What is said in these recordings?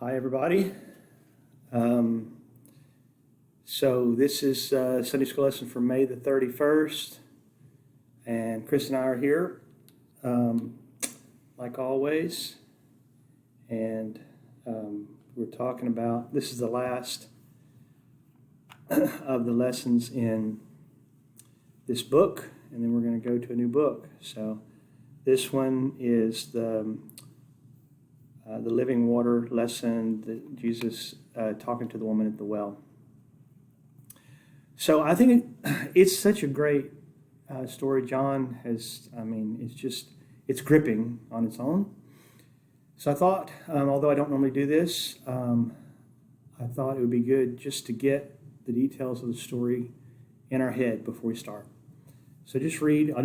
Hi, everybody. So this is Sunday school lesson for May the 31st, and Chris and I are here, like always, and we're talking about, this is the last of the lessons in this book, and then we're going to go to a new book. So this one is the living water lesson that Jesus talking to the woman at the well. So I think it's such a great story. John has, it's gripping on its own. So I thought, although I don't normally do this, I thought it would be good just to get the details of the story in our head before we start. So I'll just read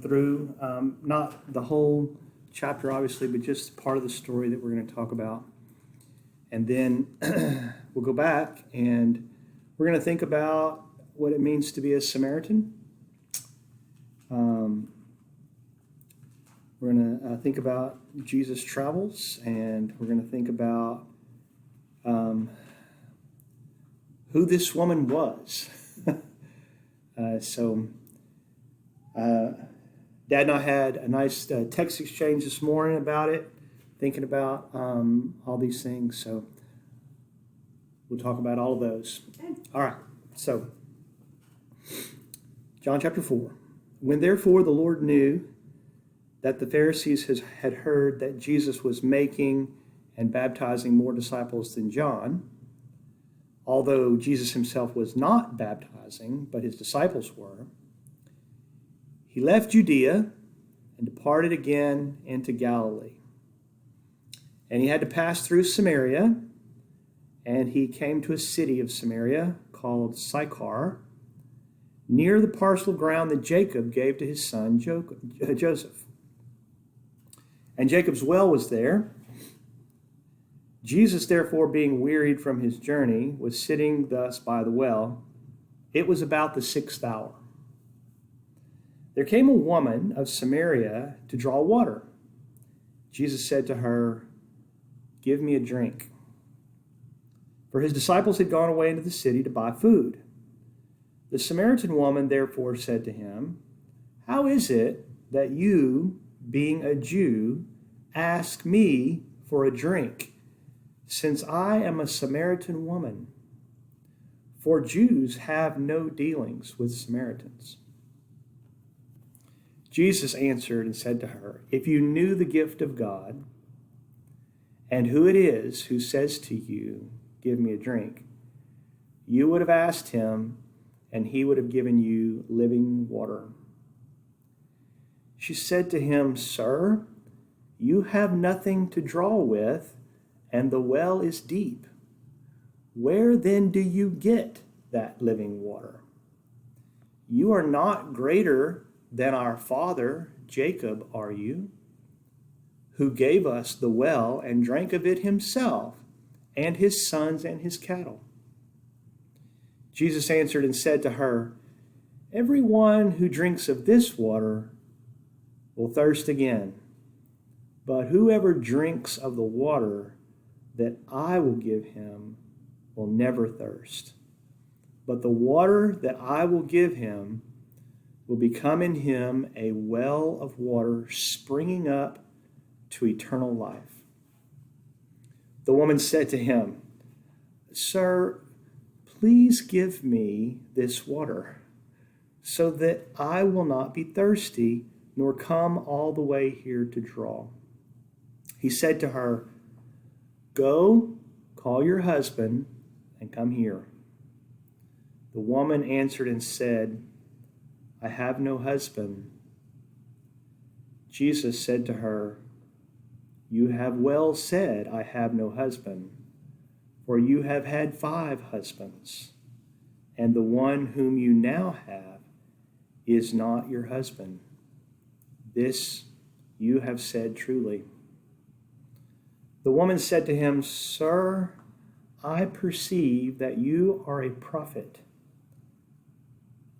through, not the whole chapter, obviously, but just part of the story that we're going to talk about. And then we'll go back and we're going to think about what it means to be a Samaritan. We're going to think about Jesus' travels, and we're going to think about who this woman was. Dad and I had a nice text exchange this morning about it, thinking about all these things. So we'll talk about all of those. Okay. All right. So John chapter 4. When therefore the Lord knew that the Pharisees had heard that Jesus was making and baptizing more disciples than John, although Jesus himself was not baptizing, but his disciples were, he left Judea and departed again into Galilee. And he had to pass through Samaria, and he came to a city of Samaria called Sychar, near the parcel of ground that Jacob gave to his son Joseph. And Jacob's well was there. Jesus, therefore, being wearied from his journey, was sitting thus by the well. It was about the 6th hour. There came a woman of Samaria to draw water. Jesus said to her, "Give me a drink." For his disciples had gone away into the city to buy food. The Samaritan woman therefore said to him, "How is it that you, being a Jew, ask me for a drink, since I am a Samaritan woman?" For Jews have no dealings with Samaritans. Jesus answered and said to her, "If you knew the gift of God, and who it is who says to you, 'Give me a drink,' you would have asked him, and he would have given you living water." She said to him, "Sir, you have nothing to draw with, and the well is deep. Where then do you get that living water? You are not greater than our father Jacob, are you, who gave us the well and drank of it himself, and his sons and his cattle?" Jesus answered and said to her, "Everyone who drinks of this water will thirst again, but whoever drinks of the water that I will give him will never thirst. But the water that I will give him will become in him a well of water springing up to eternal life." The woman said to him, "Sir, please give me this water, so that I will not be thirsty, nor come all the way here to draw." He said to her, "Go, call your husband, and come here." The woman answered and said, "I have no husband." Jesus said to her, "You have well said, 'I have no husband,' for you have had 5 husbands, and the one whom you now have is not your husband. This you have said truly." The woman said to him, "Sir, I perceive that you are a prophet.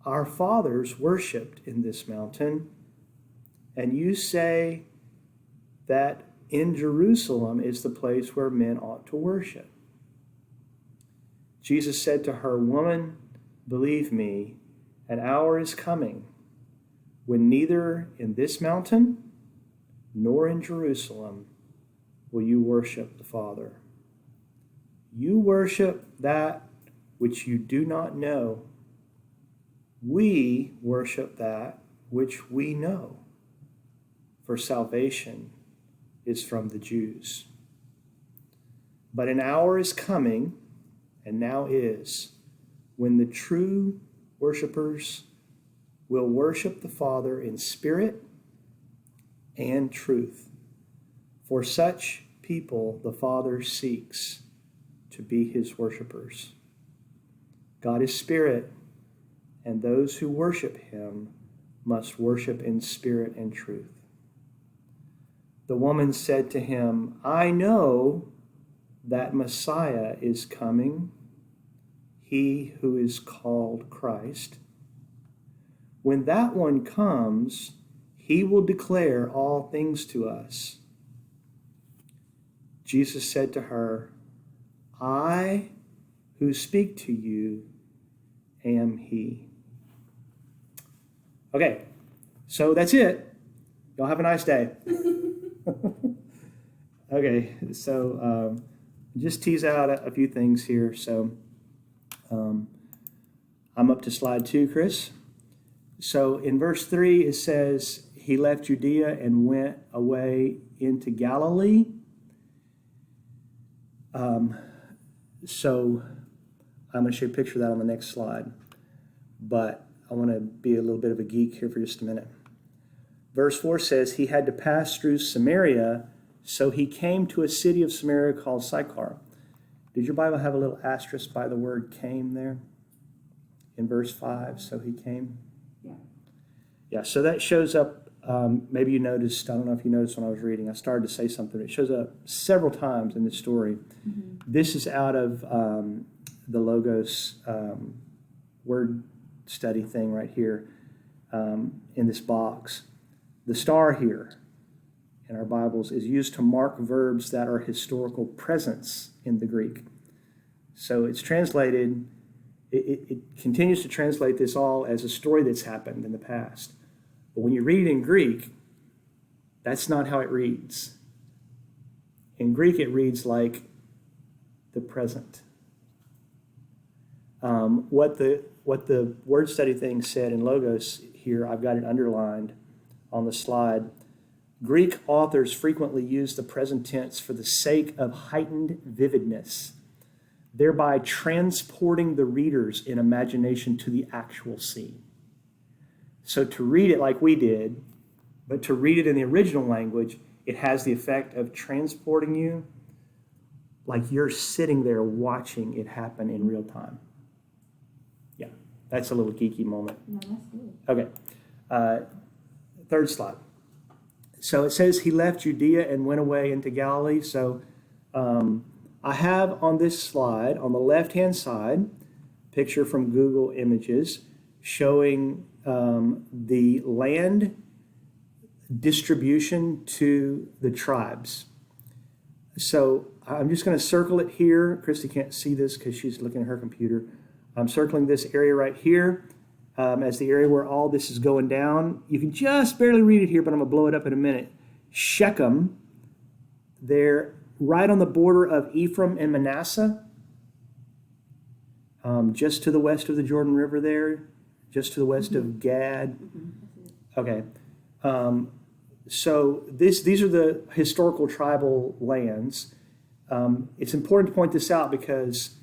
Our fathers worshipped in this mountain, and you say that in Jerusalem is the place where men ought to worship. Jesus said to her, Woman, believe me, an hour is coming when neither in this mountain nor in Jerusalem will you worship the Father. You worship that which you do not know. We worship that which we know, for salvation is from the Jews. But an hour is coming, and now is, when the true worshipers will worship the Father in spirit and truth. For such people the Father seeks to be his worshipers. God is spirit, and those who worship him must worship in spirit and truth. The woman said to him, I know that Messiah is coming, he who is called Christ. When that one comes, he will declare all things to us. Jesus said to her, I who speak to you am he. Okay, so that's it. Y'all have a nice day. Okay, so just tease out a few things here. So I'm up to slide 2, Chris. So in verse 3, it says, he left Judea and went away into Galilee. So I'm going to show you a picture of that on the next slide. But I want to be a little bit of a geek here for just a minute. Verse 4 says, he had to pass through Samaria, so he came to a city of Samaria called Sychar. Did your Bible have a little asterisk by the word came there? In verse 5, so he came? Yeah, so that shows up, maybe you noticed, I don't know if you noticed when I was reading, I started to say something. It shows up several times in the story. Mm-hmm. This is out of the Logos word study thing right here in this box. The star here in our Bibles is used to mark verbs that are historical presents in the Greek. So it's translated, it continues to translate this all as a story that's happened in the past. But when you read it in Greek, that's not how it reads. In Greek, it reads like the present. What the word study thing said in Logos here, I've got it underlined on the slide. Greek authors frequently use the present tense for the sake of heightened vividness, thereby transporting the readers in imagination to the actual scene. So to read it like we did, but to read it in the original language, it has the effect of transporting you like you're sitting there watching it happen in real time. Yeah, that's a little geeky moment. No, that's good. Okay, third slide. So it says he left Judea and went away into Galilee. So I have on this slide, on the left-hand side, picture from Google Images showing the land distribution to the tribes. So I'm just going to circle it here. Christy can't see this because she's looking at her computer. I'm circling this area right here as the area where all this is going down. You can just barely read it here, but I'm going to blow it up in a minute. Shechem, they're right on the border of Ephraim and Manasseh, just to the west of the Jordan River there, just to the west of Gad. Okay. So these are the historical tribal lands. It's important to point this out because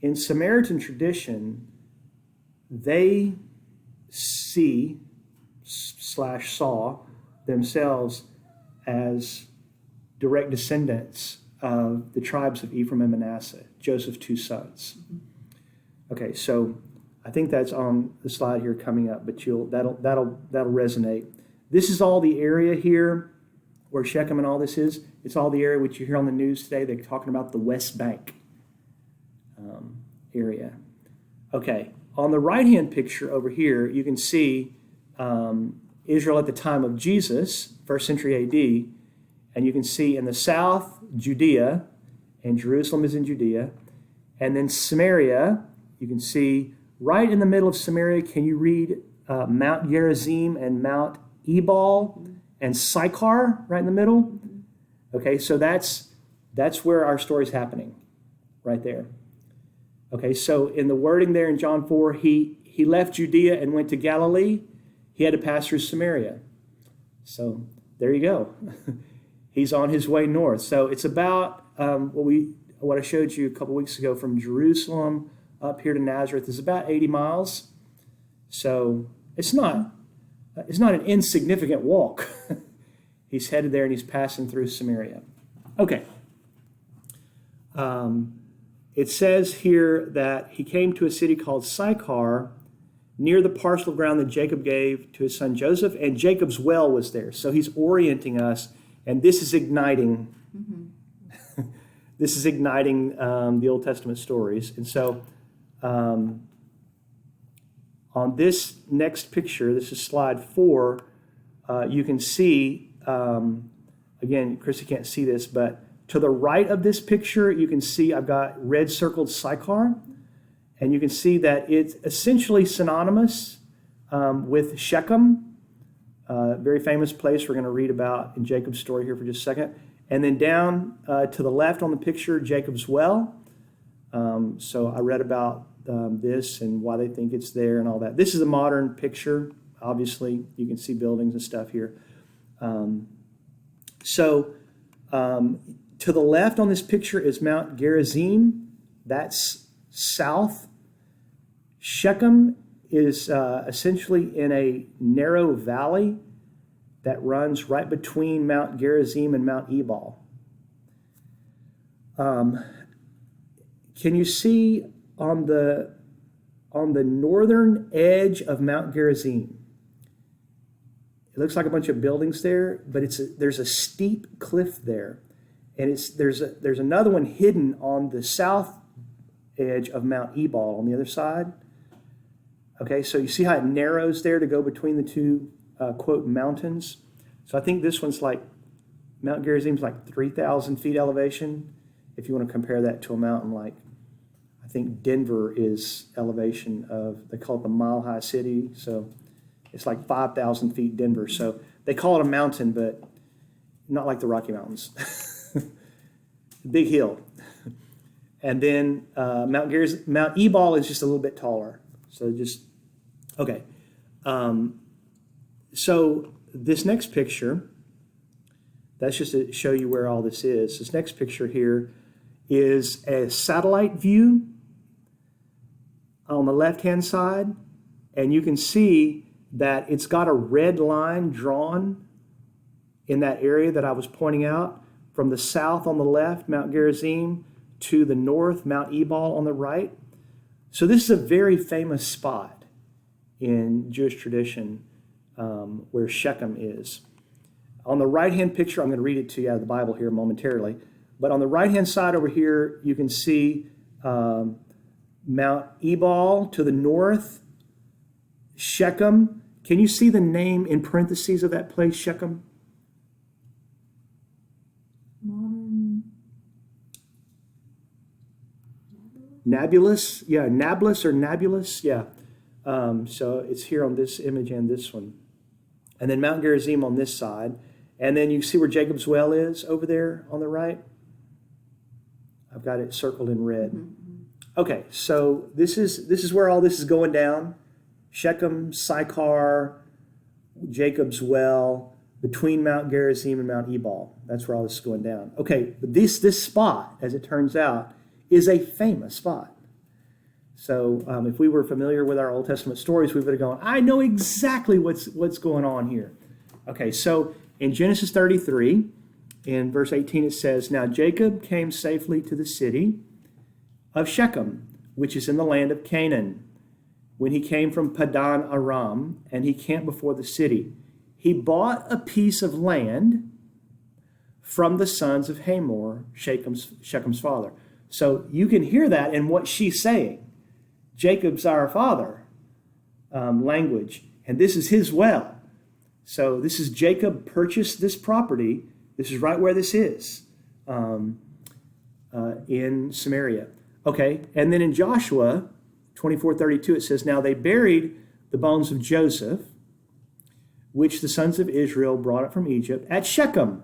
in Samaritan tradition, they saw themselves as direct descendants of the tribes of Ephraim and Manasseh, Joseph's two sons. Okay, so I think that's on the slide here coming up, but that'll resonate. This is all the area here where Shechem and all this is. It's all the area which you hear on the news today. They're talking about the West Bank area. Okay, on the right-hand picture over here, you can see Israel at the time of Jesus, 1st century AD, And you can see in the south, Judea, and Jerusalem is in Judea. And then Samaria, you can see right in the middle of Samaria, can you read Mount Gerizim and Mount Ebal and Sychar right in the middle? Okay, so that's where our story's happening, right there. Okay, so in the wording there in John 4, he left Judea and went to Galilee. He had to pass through Samaria. So there you go. He's on his way north. So it's about what I showed you a couple weeks ago from Jerusalem up here to Nazareth is about 80 miles. So it's not an insignificant walk. He's headed there and he's passing through Samaria. Okay. It says here that he came to a city called Sychar, near the parcel of ground that Jacob gave to his son Joseph, and Jacob's well was there. So he's orienting us, and this is igniting. This is igniting the Old Testament stories. And so on this next picture, this is slide 4, you can see, again, Chrissy can't see this, but to the right of this picture, you can see I've got red circled Sychar, and you can see that it's essentially synonymous with Shechem, very famous place we're going to read about in Jacob's story here for just a second. And then down to the left on the picture, Jacob's well. So I read about this and why they think it's there and all that. This is a modern picture. Obviously, you can see buildings and stuff here. To the left on this picture is Mount Gerizim. That's south. Shechem is essentially in a narrow valley that runs right between Mount Gerizim and Mount Ebal. Can you see on the northern edge of Mount Gerizim? It looks like a bunch of buildings there, but there's a steep cliff there. And there's another one hidden on the south edge of Mount Ebal on the other side. Okay, so you see how it narrows there to go between the two, quote, mountains. So I think this one's like, Mount Gerizim's like 3,000 feet elevation. If you want to compare that to a mountain like, I think Denver is elevation of, they call it the Mile High City. So it's like 5,000 feet Denver. So they call it a mountain, but not like the Rocky Mountains. Big hill. And then Mount Ebal is just a little bit taller. So okay. So this next picture, that's just to show you where all this is. This next picture here is a satellite view on the left-hand side. And you can see that it's got a red line drawn in that area that I was pointing out. From the south on the left, Mount Gerizim, to the north, Mount Ebal on the right. So this is a very famous spot in Jewish tradition where Shechem is. On the right-hand picture, I'm going to read it to you out of the Bible here momentarily, but on the right-hand side over here, you can see Mount Ebal to the north, Shechem. Can you see the name in parentheses of that place, Shechem? Nablus, yeah, Nablus or Nabulus, yeah. So it's here on this image and this one. And then Mount Gerizim on this side. And then you see where Jacob's well is over there on the right? I've got it circled in red. Mm-hmm. Okay, so this is where all this is going down. Shechem, Sychar, Jacob's well, between Mount Gerizim and Mount Ebal. That's where all this is going down. Okay, but this spot, as it turns out, is a famous spot. So if we were familiar with our Old Testament stories, we would have gone, I know exactly what's going on here. Okay, so in Genesis 33, in verse 18, it says, Now Jacob came safely to the city of Shechem, which is in the land of Canaan, when he came from Padan Aram, and he camped before the city. He bought a piece of land from the sons of Hamor, Shechem's father. So you can hear that in what she's saying. Jacob's our father language, and this is his well. So this is Jacob purchased this property This is right where this is in Samaria. Okay, and then in Joshua 24:32 it says, "Now they buried the bones of Joseph, which the sons of Israel brought up from Egypt, at Shechem,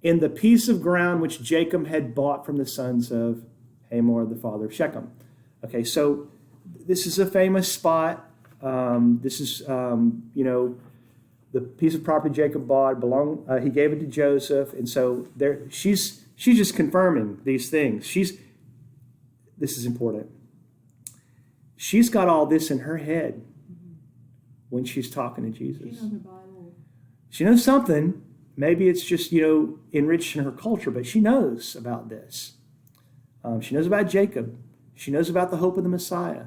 in the piece of ground which Jacob had bought from the sons of Hamor, the father of Shechem." Okay, so this is a famous spot. This is, the piece of property Jacob bought he gave it to Joseph, and so there she's just confirming these things. This is important. She's got all this in her head when she's talking to Jesus. She knows her Bible. She knows something. Maybe it's just, enriched in her culture, but she knows about this. She knows about Jacob. She knows about the hope of the Messiah.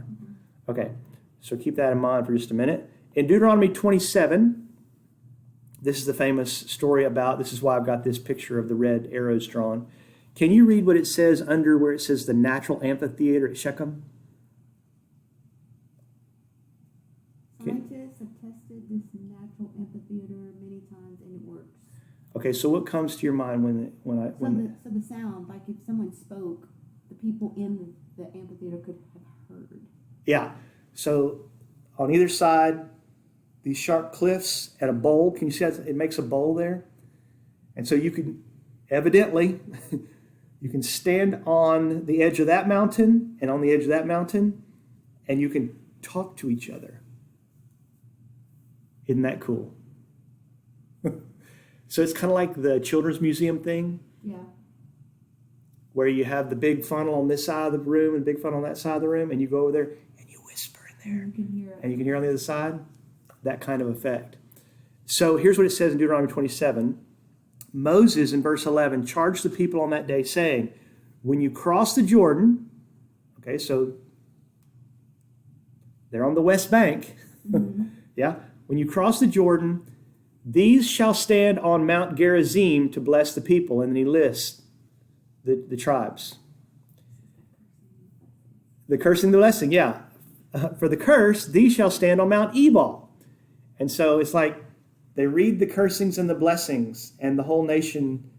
Okay, so keep that in mind for just a minute. In Deuteronomy 27, this is the famous story this is why I've got this picture of the red arrows drawn. Can you read what it says under where it says the natural amphitheater at Shechem? Scientists have tested this natural amphitheater many times and it works. Okay, so what comes to your mind So the sound, like if someone spoke, the people in the amphitheater could have heard. Yeah, so on either side, these sharp cliffs and a bowl. Can you see that? It makes a bowl there. And so you can, evidently, you can stand on the edge of that mountain and on the edge of that mountain, and you can talk to each other. Isn't that cool? So it's kind of like the Children's Museum thing. Yeah. Where you have the big funnel on this side of the room and big funnel on that side of the room, and you go over there and you whisper in there. And you can hear it. And you can hear on the other side. That kind of effect. So here's what it says in Deuteronomy 27. Moses, in verse 11, charged the people on that day, saying, when you cross the Jordan, okay, so they're on the west bank. Mm-hmm. Yeah. When you cross the Jordan, these shall stand on Mount Gerizim to bless the people. And then he lists the tribes. The curse and the blessing, yeah. For the curse, these shall stand on Mount Ebal. And so it's like they read the cursings and the blessings, and the whole nation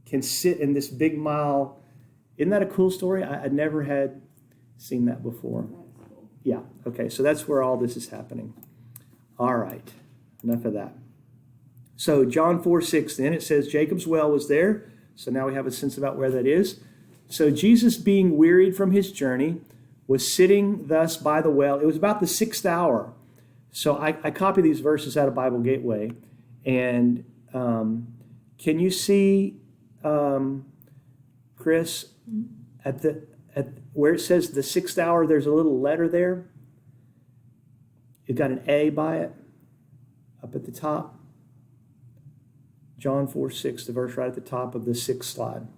can sit in this big mile. Isn't that a cool story? I never had seen that before. Cool. Yeah, okay, so that's where all this is happening. All right, enough of that. So John 4:6 then, it says Jacob's well was there. So now we have a sense about where that is. So Jesus, being wearied from his journey, was sitting thus by the well. It was about the 6th hour. So I copy these verses out of Bible Gateway. And can you see, Chris, at where it says the 6th hour, there's a little letter there. It got an A by it up at the top. John 4:6, the verse right at the top of the 6th slide.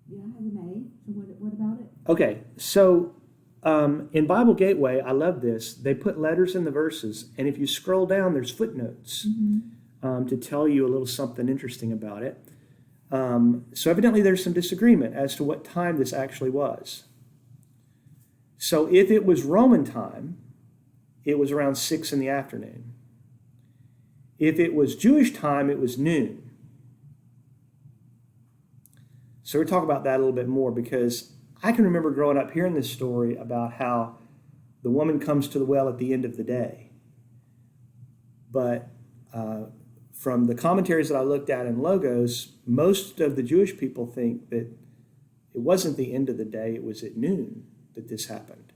Yeah, it has an A. So what about it? Okay, so in Bible Gateway, I love this. They put letters in the verses, and if you scroll down, there's footnotes to tell you a little something interesting about it. So evidently there's some disagreement as to what time this actually was. So if it was Roman time, it was around 6 in the afternoon. If it was Jewish time, it was noon. So we'll talk about that a little bit more, because I can remember growing up hearing this story about how the woman comes to the well at the end of the day. But from the commentaries that I looked at in Logos, most of the Jewish people think that it wasn't the end of the day, it was at noon that this happened.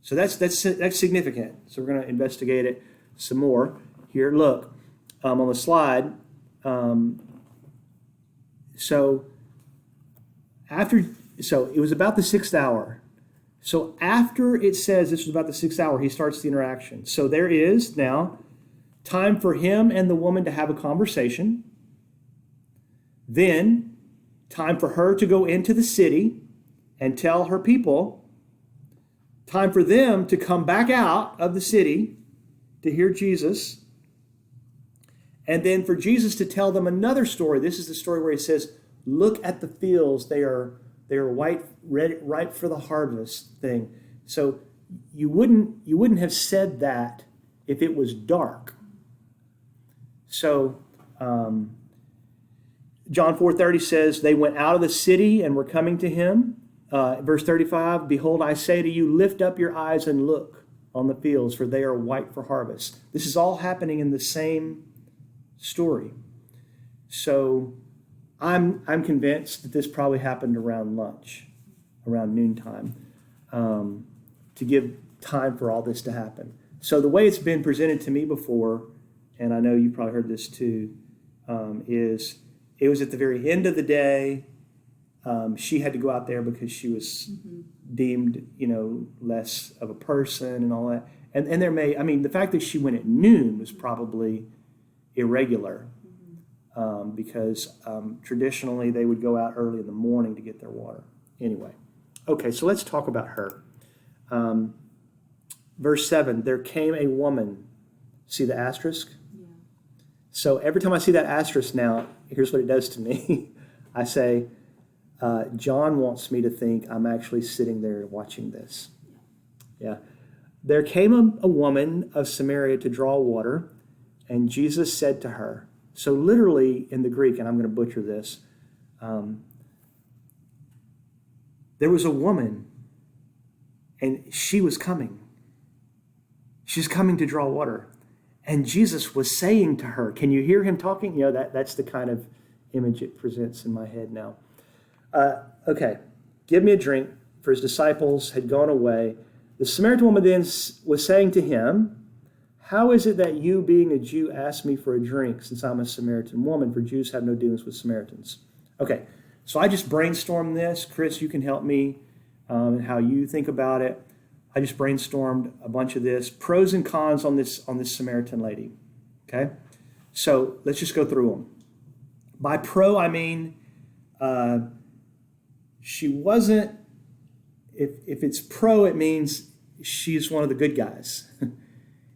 So that's significant. So we're going to investigate it some more. Here, look, on the slide. So it was about the 6th hour. So after it says this was about the 6th hour, he starts the interaction. So there is now time for him and the woman to have a conversation. Then time for her to go into the city and tell her people. Time for them to come back out of the city to hear Jesus. And then for Jesus to tell them another story. This is the story where he says, look at the fields. They are white, ready, ripe for the harvest thing. So you wouldn't have said that if it was dark. So John 4:30 says, they went out of the city and were coming to him. Verse 35, behold, I say to you, lift up your eyes and look on the fields, for they are white for harvest. This is all happening in the same story. So I'm convinced that this probably happened around lunch, around noontime, to give time for all this to happen. So the way it's been presented to me before, and I know you probably heard this too, is it was at the very end of the day. She had to go out there because she was deemed, less of a person and all that. And the fact that she went at noon was probably irregular because traditionally they would go out early in the morning to get their water. Anyway, okay, so let's talk about her. Verse 7, there came a woman. See the asterisk? Yeah. So every time I see that asterisk now, here's what it does to me. I say, John wants me to think I'm actually sitting there watching this. Yeah. There came a woman of Samaria to draw water, and Jesus said to her, so literally in the Greek, and I'm going to butcher this, there was a woman, and she was coming. She's coming to draw water. And Jesus was saying to her, can you hear him talking? That's the kind of image it presents in my head now. Okay, give me a drink, for his disciples had gone away. The Samaritan woman then was saying to him, how is it that you, being a Jew, ask me for a drink, since I'm a Samaritan woman? For Jews have no dealings with Samaritans. Okay, so I just brainstormed this. Chris, you can help me in how you think about it. I just brainstormed a bunch of this, pros and cons on this Samaritan lady. Okay, so let's just go through them. By pro, I mean she wasn't. If it's pro, it means she's one of the good guys.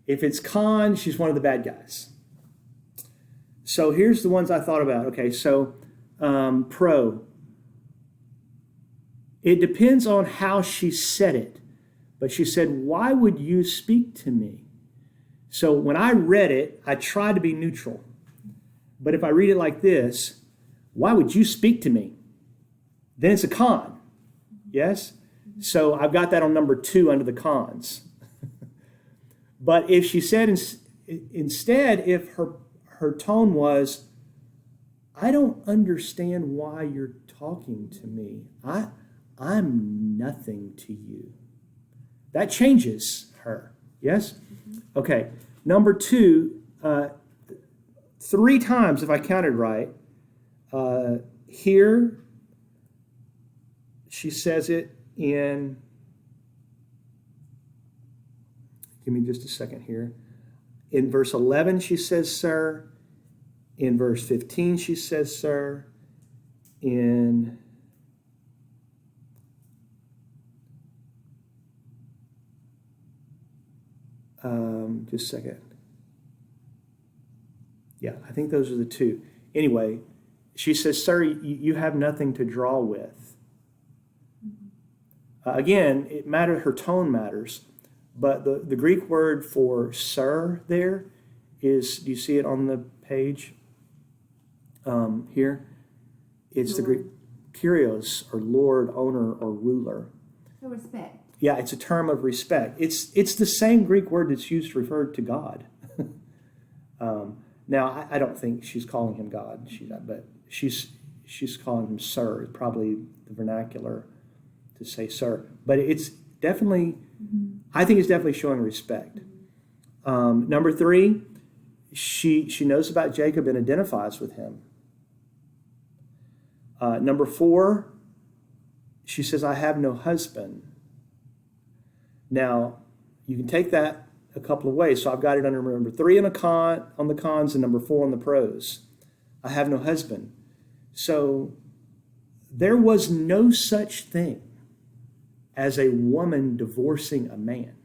If it's con, she's one of the bad guys. So here's the ones I thought about. Okay, so pro. It depends on how she said it. But she said, why would you speak to me? So when I read it, I tried to be neutral. But if I read it like this, why would you speak to me? Then it's a con. Yes? So I've got that on number 2 under the cons. But if she said instead, if her tone was, I don't understand why you're talking to me. I'm nothing to you. That changes her. Yes? Okay. Number 2, 3 times, if I counted right, here she says it in, give me just a second here. In verse 11, she says, sir. In verse 15, she says, sir. In just a second. Yeah, I think those are the 2. Anyway, she says, sir, you have nothing to draw with. Again, it matters, her tone matters, but the Greek word for sir there is, do you see it on the page here? It's Lord. The Greek kyrios, or Lord, owner, or ruler. So respect. Yeah, it's a term of respect. It's the same Greek word that's used to refer to God. Now, I don't think she's calling him God, but she's calling him sir. It's probably the vernacular to say sir. But it's definitely, I think it's definitely showing respect. Number 3, she knows about Jacob and identifies with him. Number 4, she says, I have no husband. Now, you can take that a couple of ways. So I've got it under number 3 on the cons and number 4 on the pros. I have no husband. So there was no such thing as a woman divorcing a man.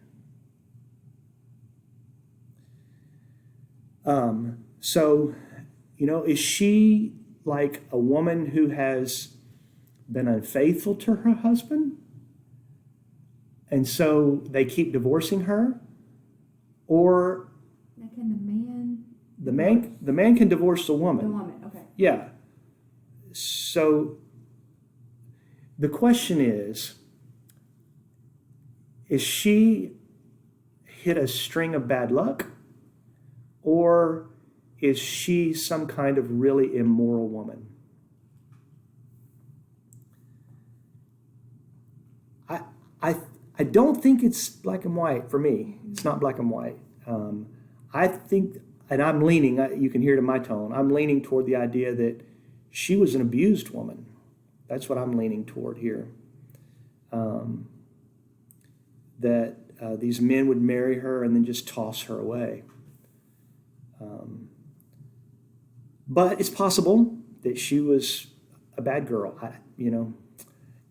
So, is she like a woman who has been unfaithful to her husband? And so they keep divorcing her? Or now can The man can divorce the woman. The woman, okay. Yeah. So the question is she hit a string of bad luck, or is she some kind of really immoral woman? I don't think it's black and white for me. It's not black and white. I think, and I'm leaning, you can hear it in my tone, I'm leaning toward the idea that she was an abused woman. That's what I'm leaning toward here. That these men would marry her and then just toss her away. But it's possible that she was a bad girl.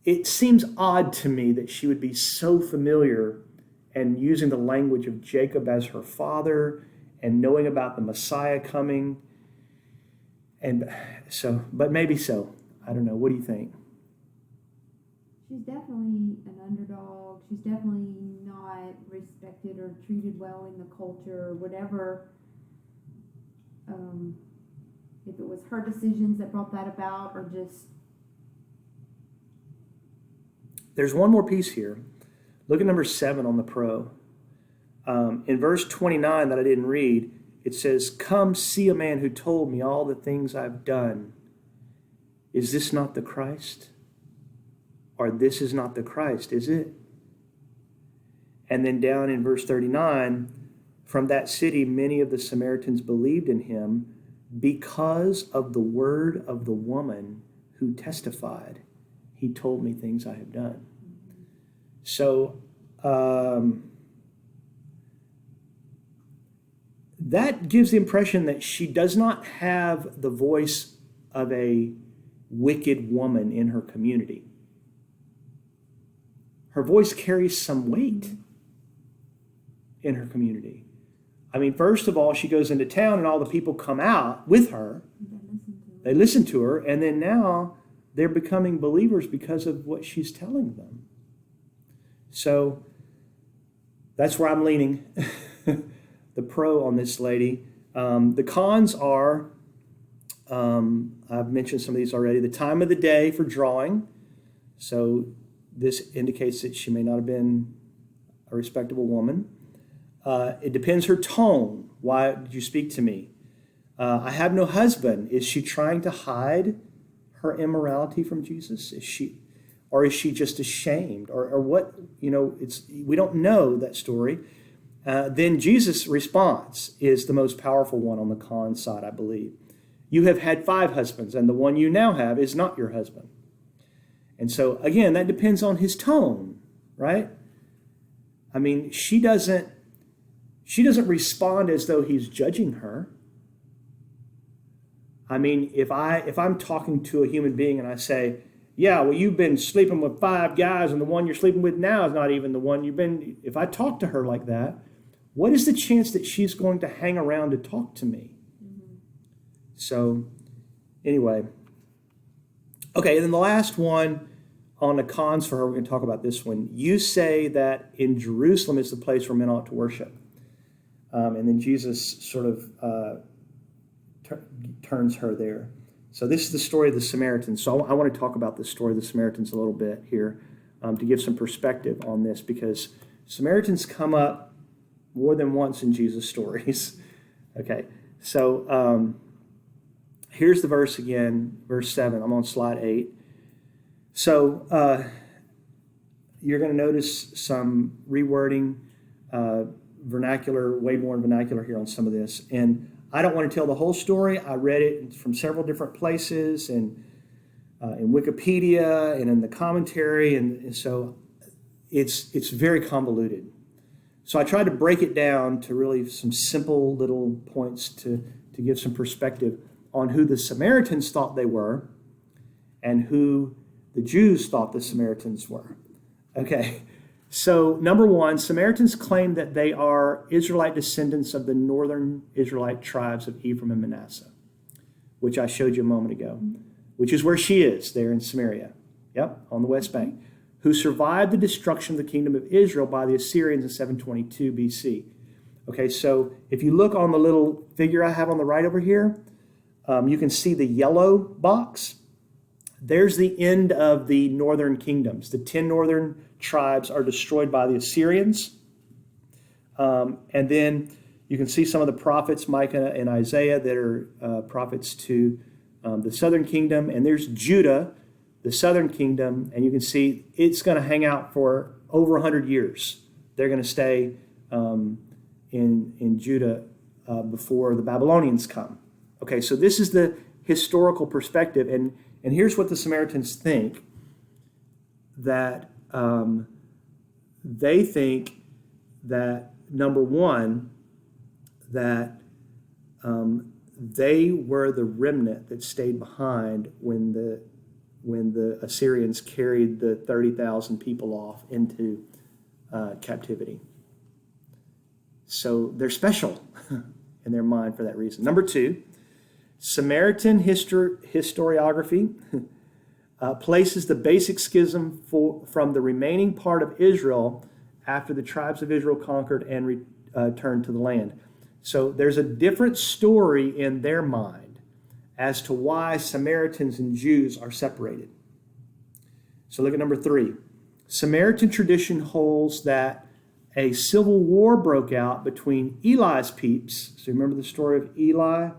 It seems odd to me that she would be so familiar and using the language of Jacob as her father and knowing about the Messiah coming. And so, but maybe so. I don't know. What do you think? She's definitely an underdog. She's definitely not respected or treated well in the culture or whatever. If it was her decisions that brought that about, or just... There's one more piece here. Look at number 7 on the pro. In verse 29 that I didn't read, it says, "Come see a man who told me all the things I've done. Is this not the Christ? Or this is not the Christ, is it?" And then down in verse 39, "From that city many of the Samaritans believed in him because of the word of the woman who testified. He told me things I have done." So that gives the impression that she does not have the voice of a wicked woman in her community. Her voice carries some weight in her community. I mean, first of all, she goes into town and all the people come out with her. They listen to her, and then now they're becoming believers because of what she's telling them. So that's where I'm leaning, the pro on this lady. The cons are, I've mentioned some of these already, the time of the day for drawing. So this indicates that she may not have been a respectable woman. It depends her tone. Why did you speak to me? I have no husband. Is she trying to hide her immorality from Jesus? Is she just ashamed? Or what? We don't know that story. Then Jesus' response is the most powerful one on the con side, I believe. You have had 5 husbands, and the one you now have is not your husband. And so, again, that depends on his tone, right? I mean, she doesn't respond as though he's judging her. I mean, if I'm talking to a human being and I say, "Yeah, well, you've been sleeping with 5 guys and the one you're sleeping with now is not even the one you've been..." If I talk to her like that, what is the chance that she's going to hang around to talk to me? Mm-hmm. So, anyway. Okay, and then the last one on the cons for her, we're going to talk about this one. You say that in Jerusalem is the place where men ought to worship. And then Jesus sort of turns her there. So this is the story of the Samaritans. So I want to talk about the story of the Samaritans a little bit here to give some perspective on this, because Samaritans come up more than once in Jesus' stories. Okay, so here's the verse again, verse 7. I'm on slide 8. So you're going to notice some rewording, vernacular, Wayborn vernacular here on some of this. And I don't want to tell the whole story. I read it from several different places, and in Wikipedia and in the commentary, and so it's very convoluted. So I tried to break it down to really some simple little points to give some perspective on who the Samaritans thought they were and who the Jews thought the Samaritans were. Okay, so number 1, Samaritans claim that they are Israelite descendants of the northern Israelite tribes of Ephraim and Manasseh, which I showed you a moment ago, which is where she is, there in Samaria, on the West Bank, who survived the destruction of the kingdom of Israel by the Assyrians in 722 BC. Okay, so if you look on the little figure I have on the right over here, you can see the yellow box. There's the end of the northern kingdoms. The 10 northern tribes are destroyed by the Assyrians. And then you can see some of the prophets, Micah and Isaiah, that are prophets to the southern kingdom. And there's Judah, the southern kingdom. And you can see it's going to hang out for over 100 years. They're going to stay in Judah before the Babylonians come. Okay, so this is the historical perspective. And here's what the Samaritans think, that they think that, number one, that they were the remnant that stayed behind when the Assyrians carried the 30,000 people off into captivity. So they're special in their mind for that reason. Number two, Samaritan historiography places the basic schism from the remaining part of Israel after the tribes of Israel conquered and returned to the land. So there's a different story in their mind as to why Samaritans and Jews are separated. So look at number three. Samaritan tradition holds that a civil war broke out between Eli's peeps. So remember the story of Eli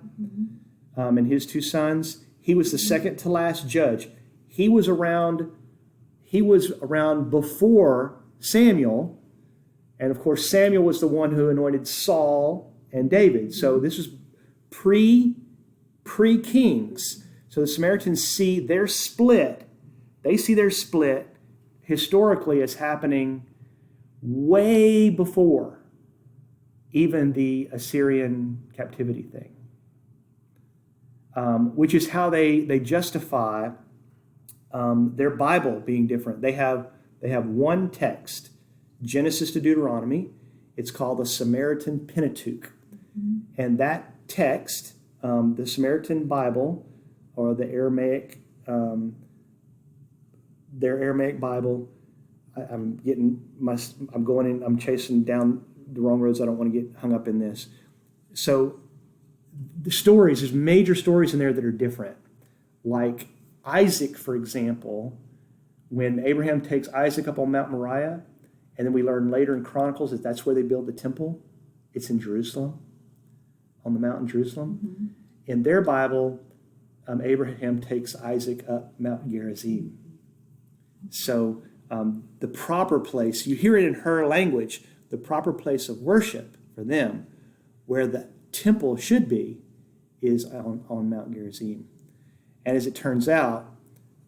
and his two sons? He was the second to last judge. He was around before Samuel. And of course, Samuel was the one who anointed Saul and David. So this was pre-kings. So the Samaritans see their split. They see their split historically as happening way before even the Assyrian captivity thing, which is how they justify their Bible being different. They have one text, Genesis to Deuteronomy. It's called the Samaritan Pentateuch. And that text, the Samaritan Bible, or the Aramaic, their Aramaic Bible, I'm chasing down the wrong roads. I don't want to get hung up in this. So the stories, there's major stories in there that are different. Like Isaac, for example, when Abraham takes Isaac up on Mount Moriah, and then we learn later in Chronicles that that's where they build the temple. It's in Jerusalem, on the mountain Jerusalem. In their Bible, Abraham takes Isaac up Mount Gerizim. So the proper place, you hear it in her language, the proper place of worship for them, where the temple should be, is on Mount Gerizim. And as it turns out,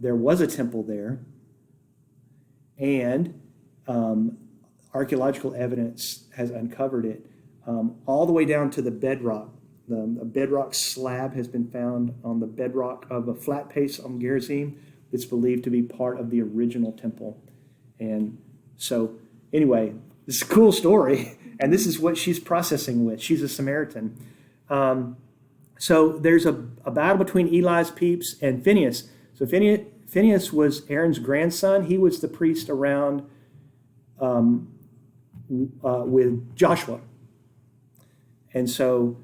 there was a temple there, and archaeological evidence has uncovered it all the way down to the bedrock. A bedrock slab has been found on the bedrock of a flat place on Gerizim that's believed to be part of the original temple. And so, anyway, this is a cool story, and this is what she's processing with. She's a Samaritan. So there's a battle between Eli's peeps and Phinehas. So Phinehas was Aaron's grandson. He was the priest around with Joshua. And so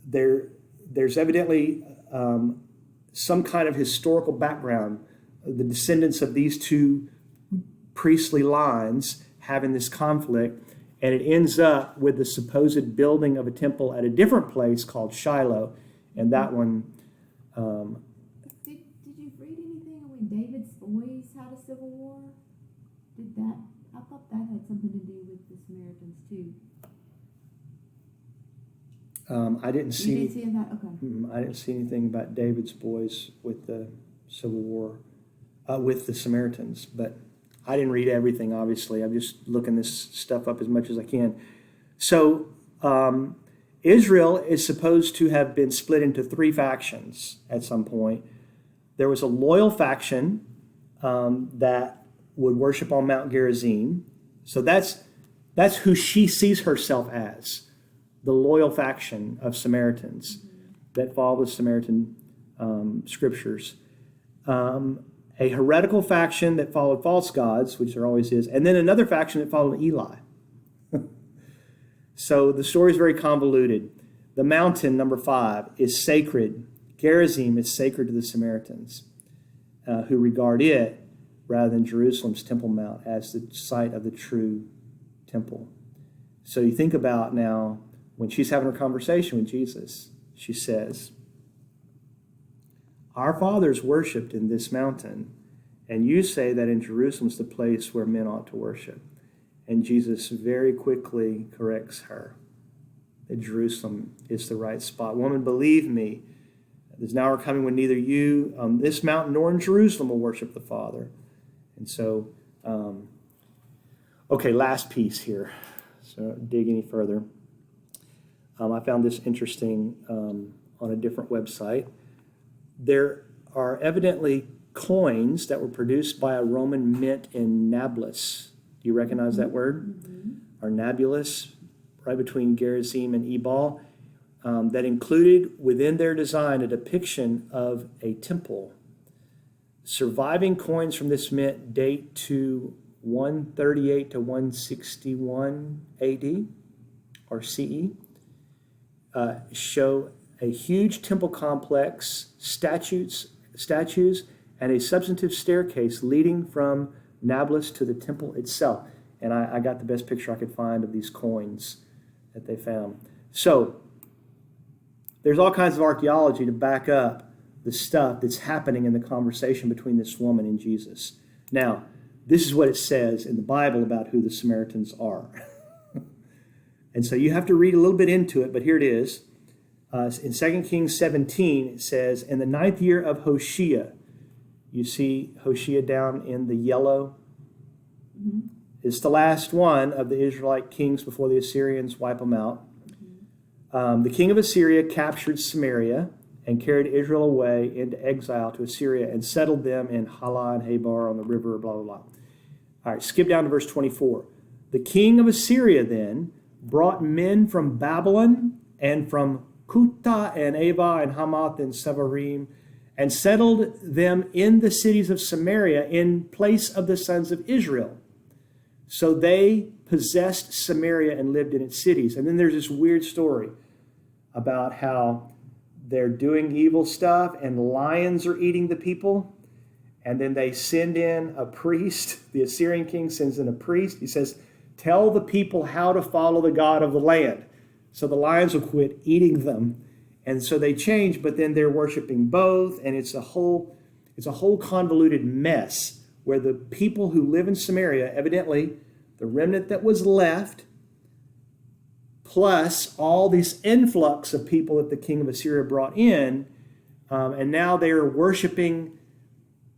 there's evidently some kind of historical background, the descendants of these two priestly lines having this conflict, and it ends up with the supposed building of a temple at a different place called Shiloh, and that one. Did you read anything when David's boys had a civil war? Did that? I thought that had something to do with the Samaritans too. I didn't see. You didn't see that? Okay. I didn't see anything about David's boys with the Civil War, with the Samaritans, but I didn't read everything, obviously. I'm just looking this stuff up as much as I can. So Israel is supposed to have been split into three factions at some point. There was a loyal faction that would worship on Mount Gerizim. So that's who she sees herself as, the loyal faction of Samaritans that follow the Samaritan scriptures. A heretical faction that followed false gods, which there always is, and then another faction that followed Eli. So the story is very convoluted. The mountain, number 5, is sacred. Gerizim is sacred to the Samaritans, who regard it, rather than Jerusalem's Temple Mount, as the site of the true temple. So you think about now, when she's having her conversation with Jesus, she says, our fathers worshipped in this mountain, and you say that in Jerusalem is the place where men ought to worship. And Jesus very quickly corrects her that Jerusalem is the right spot. Woman, believe me, there's an hour coming when neither you on this mountain nor in Jerusalem will worship the Father. And so, okay, last piece here. So dig any further. I found this interesting on a different website. There are evidently coins that were produced by a Roman mint in Nablus. Do you recognize that word? Or Nablus, right between Gerizim and Ebal, that included within their design a depiction of a temple. Surviving coins from this mint date to 138 to 161 AD or CE, show a huge temple complex, statues, and a substantive staircase leading from Nablus to the temple itself. And I got the best picture I could find of these coins that they found. So there's all kinds of archaeology to back up the stuff that's happening in the conversation between this woman and Jesus. Now, this is what it says in the Bible about who the Samaritans are. And so you have to read a little bit into it, but here it is. In 2 Kings 17, it says, in the 9th year of Hoshea, you see Hoshea down in the yellow? Mm-hmm. It's the last one of the Israelite kings before the Assyrians wipe them out. Mm-hmm. The king of Assyria captured Samaria and carried Israel away into exile to Assyria and settled them in Halah and Habar on the river, blah, blah, blah. All right, skip down to verse 24. The king of Assyria then brought men from Babylon and from Kuta and Ava and Hamath and Sevarim and settled them in the cities of Samaria in place of the sons of Israel. So they possessed Samaria and lived in its cities. And then there's this weird story about how they're doing evil stuff and lions are eating the people. And then they send in a priest. The Assyrian king sends in a priest. He says, tell the people how to follow the God of the land. So the lions will quit eating them. And so they change, but then they're worshiping both. And it's a whole convoluted mess where the people who live in Samaria, evidently the remnant that was left, plus all this influx of people that the king of Assyria brought in, and now they are worshiping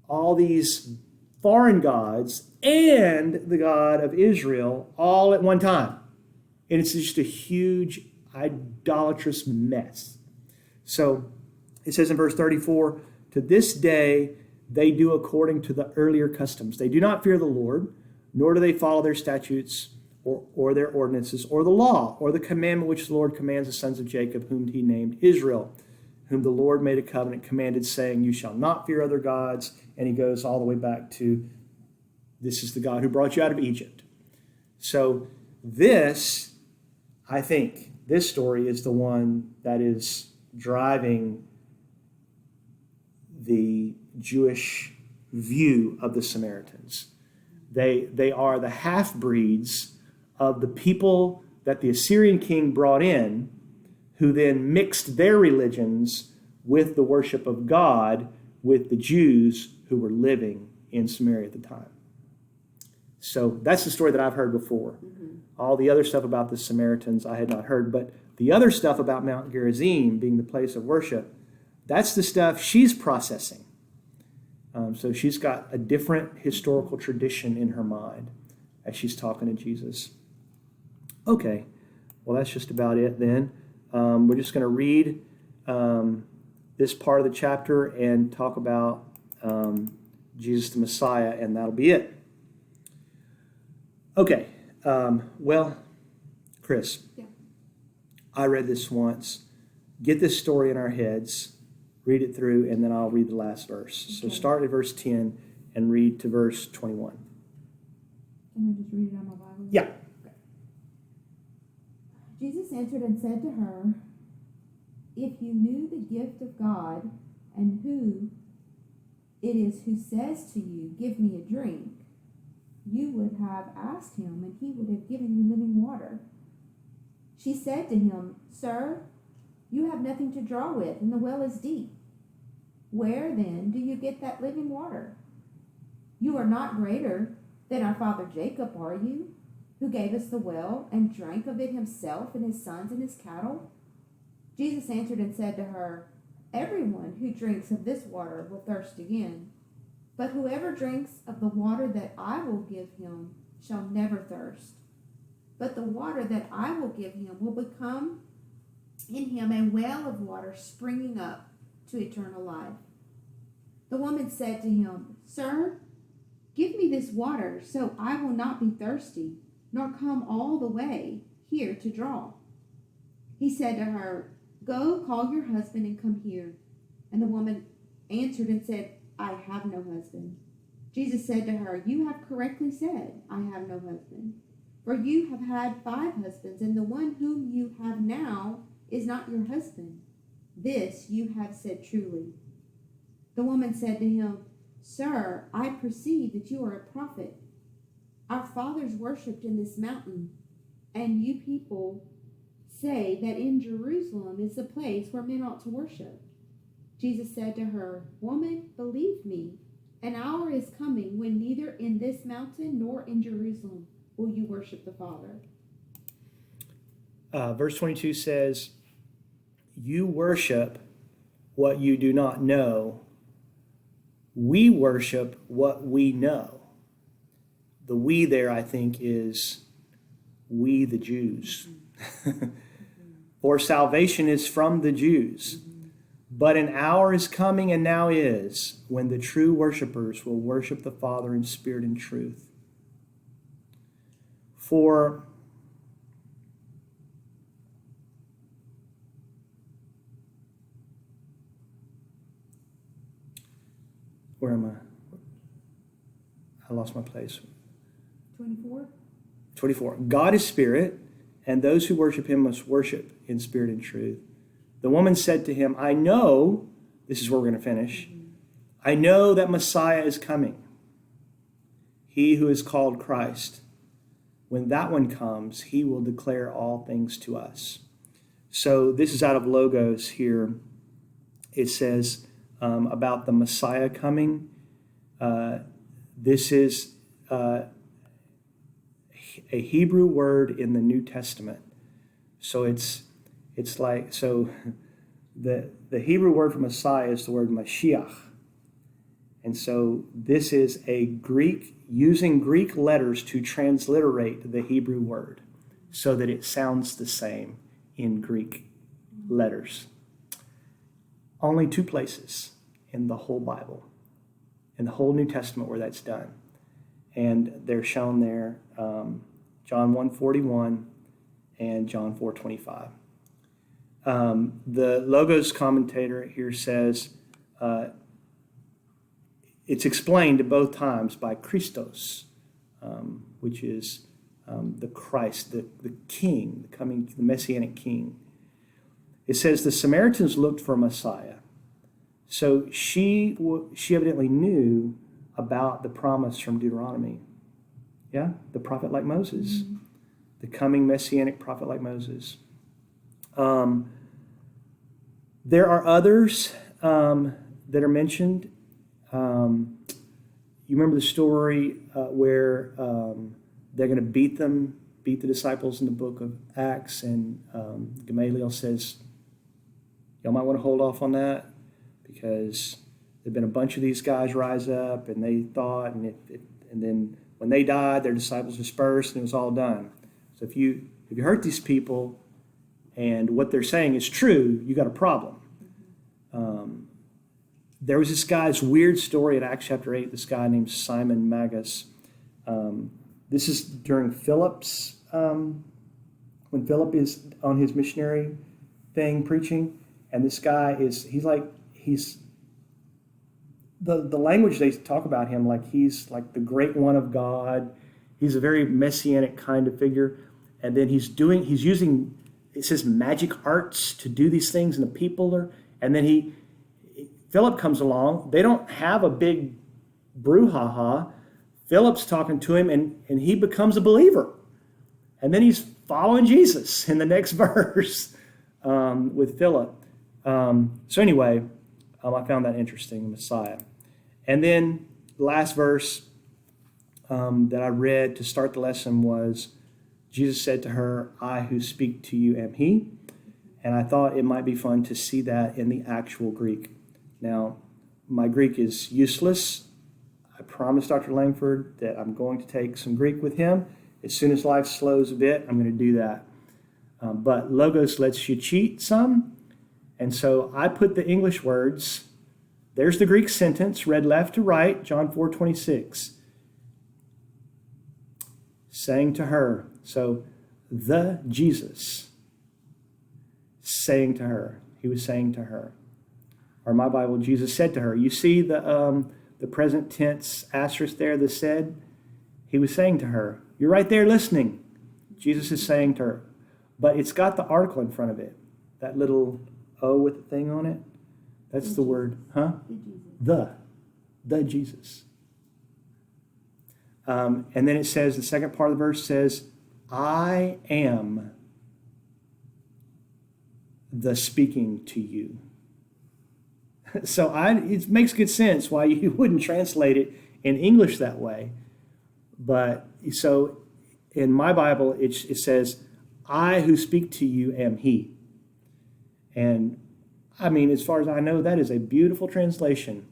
all these foreign gods and the God of Israel all at one time. And it's just a huge idolatrous mess. So it says in verse 34, to this day they do according to the earlier customs. They do not fear the Lord, nor do they follow their statutes or their ordinances or the law or the commandment which the Lord commands the sons of Jacob, whom he named Israel, whom the Lord made a covenant, commanded, saying, you shall not fear other gods. And he goes all the way back to, this is the God who brought you out of Egypt. So this, I think, this story is the one that is driving the Jewish view of the Samaritans. They are the half-breeds of the people that the Assyrian king brought in, who then mixed their religions with the worship of God with the Jews who were living in Samaria at the time. So that's the story that I've heard before. Mm-hmm. All the other stuff about the Samaritans I had not heard, but the other stuff about Mount Gerizim being the place of worship, that's the stuff she's processing. So she's got a different historical tradition in her mind as she's talking to Jesus. Okay, well, that's just about it then. We're just going to read this part of the chapter and talk about Jesus the Messiah, and that'll be it. Okay, well, Chris, yeah. I read this once. Get this story in our heads, read it through, and then I'll read the last verse. Okay. So start at verse 10 and read to verse 21. Can I just read it out of my Bible? Yeah. Jesus answered and said to her, "If you knew the gift of God and who it is who says to you, 'Give me a drink,' you would have asked him, and he would have given you living water." She said to him, "Sir, you have nothing to draw with, and the well is deep. Where, then, do you get that living water? You are not greater than our father Jacob, are you, who gave us the well and drank of it himself and his sons and his cattle?" Jesus answered and said to her, "Everyone who drinks of this water will thirst again. But whoever drinks of the water that I will give him shall never thirst. But the water that I will give him will become in him a well of water springing up to eternal life." The woman said to him, "Sir, give me this water so I will not be thirsty, nor come all the way here to draw." He said to her, "Go, call your husband and come here." And the woman answered and said, "I have no husband." Jesus said to her, "You have correctly said, 'I have no husband.' For you have had 5 husbands, and the one whom you have now is not your husband. This you have said truly." The woman said to him, "Sir, I perceive that you are a prophet. Our fathers worshipped in this mountain, and you people say that in Jerusalem is the place where men ought to worship." Jesus said to her, "Woman, believe me, an hour is coming when neither in this mountain nor in Jerusalem will you worship the Father." Verse 22 says, "You worship what you do not know. We worship what we know." The "we" there, I think, is we the Jews. For salvation is from the Jews. But an hour is coming, and now is, when the true worshipers will worship the Father in spirit and truth. For where am I? I lost my place. 24. 24. God is spirit, and those who worship him must worship in spirit and truth. The woman said to him, "I know," this is where we're going to finish, "I know that Messiah is coming, he who is called Christ. When that one comes, he will declare all things to us." So this is out of Logos here. It says about the Messiah coming. This is a Hebrew word in the New Testament. So it's like, so the Hebrew word for Messiah is the word Mashiach. And so this is a Greek, using Greek letters to transliterate the Hebrew word so that it sounds the same in Greek letters. Only 2 places in the whole Bible, in the whole New Testament, where that's done. And they're shown there, John 1:41 and John 4:25. The Logos commentator here says it's explained both times by Christos, which is the Christ, the King, the Messianic King. It says the Samaritans looked for Messiah. So she evidently knew about the promise from Deuteronomy. Yeah, the prophet like Moses, the coming Messianic prophet like Moses. There are others that are mentioned. You remember the story where they're going to beat the disciples in the book of Acts, and Gamaliel says, y'all might want to hold off on that because there've been a bunch of these guys rise up, and they thought, and then when they died, their disciples dispersed, and it was all done. So if you hurt these people, and what they're saying is true, you got a problem. There was this guy's weird story in Acts chapter 8, this guy named Simon Magus. This is during Philip's, when Philip is on his missionary thing preaching, and this guy he's the language they talk about him, like he's like the great one of God. He's a very messianic kind of figure. And then he's using it says magic arts to do these things, and the people are, and then Philip comes along. They don't have a big brouhaha. Philip's talking to him, and he becomes a believer. And then he's following Jesus in the next verse with Philip. So anyway, I found that interesting, Messiah. And then the last verse that I read to start the lesson was, Jesus said to her, I who speak to you am he. And I thought it might be fun to see that in the actual Greek. Now, my Greek is useless. I promised Dr. Langford that I'm going to take some Greek with him. As soon as life slows a bit, I'm going to do that. But Logos lets you cheat some. And so I put the English words. There's the Greek sentence, read left to right, John 4:26. Saying to her. So the Jesus saying to her. He was saying to her. Or in my Bible, Jesus said to her. You see the present tense asterisk there, the said? He was saying to her. You're right there listening. Jesus is saying to her. But it's got the article in front of it. That little O with the thing on it. That's the word, huh? The Jesus. And then it says, the second part of the verse says, I am the speaking to you. So it makes good sense why you wouldn't translate it in English that way. But so in my Bible, it says, I who speak to you am he. And I mean, as far as I know, that is a beautiful translation.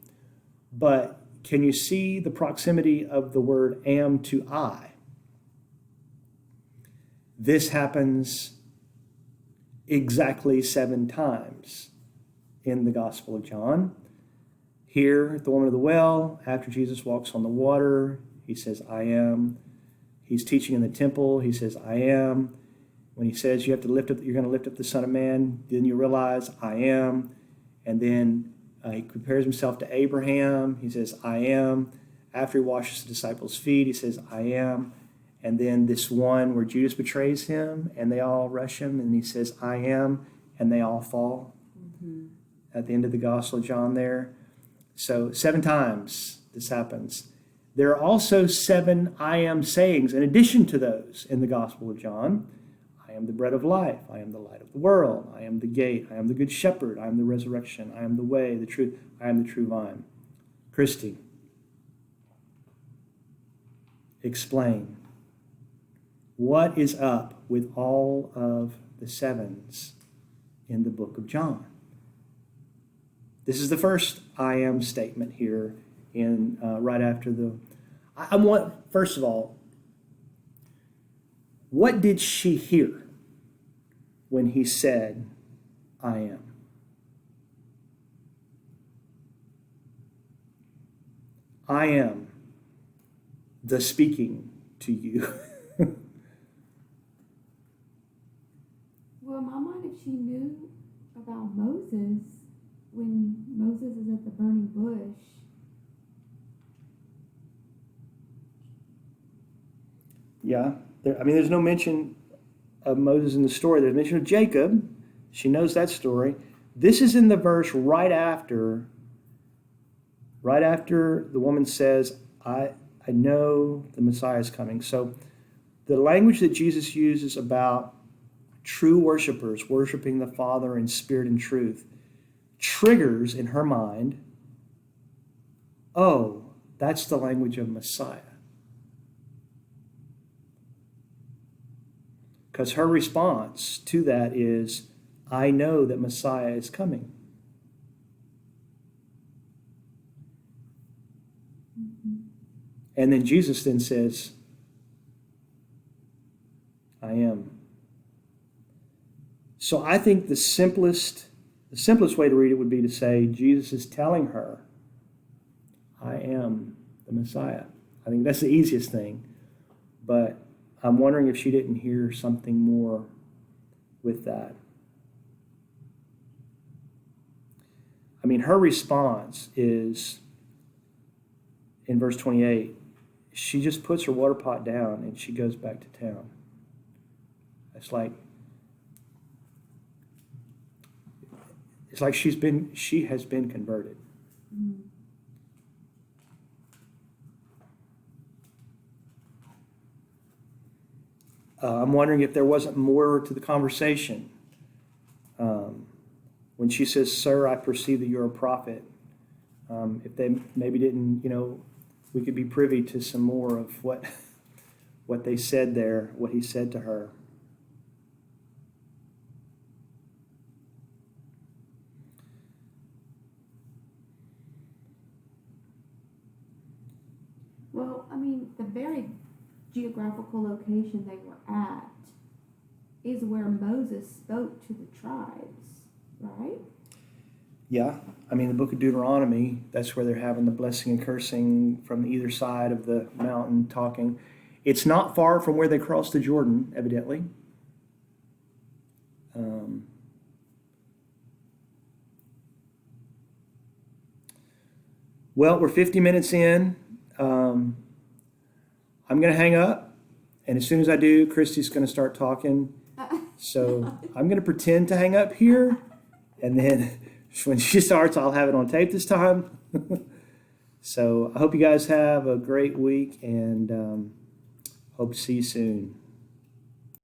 But can you see the proximity of the word am to I? This happens exactly 7 times in the Gospel of John. Here, the woman of the well, after Jesus walks on the water, he says, I am. He's teaching in the temple. He says, I am. When he says you're going to lift up the Son of Man, then you realize, I am. And then he compares himself to Abraham. He says, I am. After he washes the disciples' feet, he says, I am. And then this one where Judas betrays him and they all rush him and he says, I am, and they all fall. Mm-hmm. At the end of the Gospel of John there. So 7 times this happens. There are also 7 I am sayings in addition to those in the Gospel of John. I am the bread of life. I am the light of the world. I am the gate. I am the good shepherd. I am the resurrection. I am the way, the truth. I am the true vine. Christy, explain. What is up with all of the 7s in the book of John? This is the first I am statement here in right after the... First of all, what did she hear when he said, I am? I am the speaking to you. Well, my mind, if she knew about Moses, when Moses is at the burning bush. Yeah. There's no mention of Moses in the story. There's mention of Jacob. She knows that story. This is in the verse right after the woman says, I know the Messiah is coming. So the language that Jesus uses about true worshipers worshiping the Father in spirit and truth triggers in her mind, oh, that's the language of Messiah. Because her response to that is, I know that Messiah is coming. Mm-hmm. And then Jesus then says, I am. So I think the simplest way to read it would be to say Jesus is telling her, I am the Messiah. I think that's the easiest thing. But I'm wondering if she didn't hear something more with that. I mean, her response is, in verse 28, she just puts her water pot down and she goes back to town. It's like, It's like she has been converted. Mm. I'm wondering if there wasn't more to the conversation. When she says, "Sir, I perceive that you're a prophet," if they maybe didn't, we could be privy to some more of what they said there, what he said to her. Well, I mean, the very geographical location they were at is where Moses spoke to the tribes, right? Yeah, I mean, the book of Deuteronomy, that's where they're having the blessing and cursing from either side of the mountain talking. It's not far from where they crossed the Jordan, evidently. Well, we're 50 minutes in. I'm going to hang up, and as soon as I do, Christy's going to start talking. So I'm going to pretend to hang up here, and then when she starts, I'll have it on tape this time. So I hope you guys have a great week, and hope to see you soon.